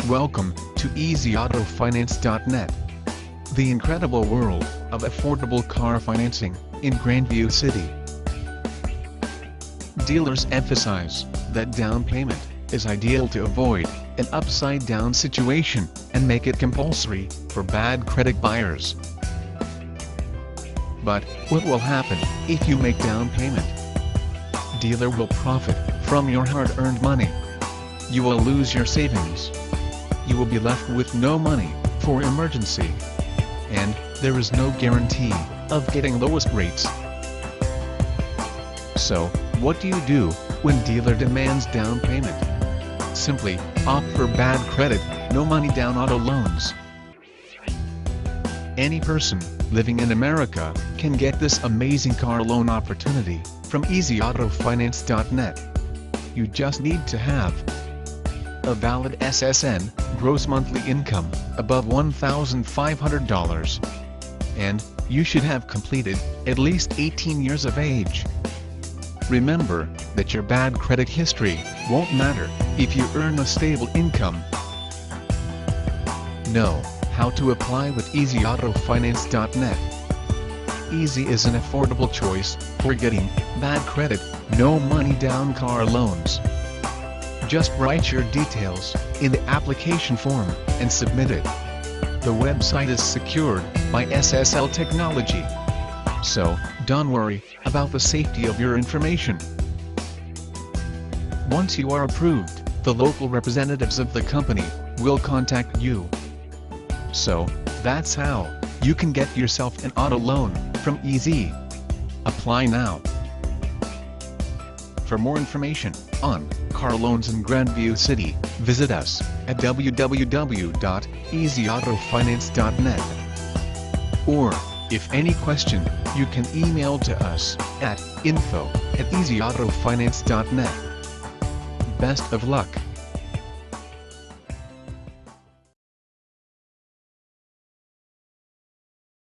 Welcome to EasyAutoFinance.net, the incredible world of affordable car financing in Grandview City. Dealers emphasize that down payment is ideal to avoid an upside-down situation and make it compulsory for bad credit buyers. But what will happen if you make down payment? Dealer will profit from your hard-earned money. You will lose your savings. You will be left with no money for emergency. And there is no guarantee of getting lowest rates. So, what do you do when dealer demands down payment? Simply opt for bad credit, no money down auto loans. Any person living in America can get this amazing car loan opportunity from EasyAutoFinance.net. You just need to have a valid SSN, gross monthly income, above $1,500. And you should have completed at least 18 years of age. Remember that your bad credit history won't matter if you earn a stable income. Know how to apply with EasyAutoFinance.net. Easy is an affordable choice for getting bad credit, no money down car loans. Just write your details in the application form and submit it. The website is secured by SSL technology, so don't worry about the safety of your information. Once you are approved, the local representatives of the company will contact you. So, that's how you can get yourself an auto loan from Easy. Apply now. For more information on car loans in Grandview City, visit us at www.easyautofinance.net. Or, if any question, you can email to us at info@easyautofinance.net. Best of luck.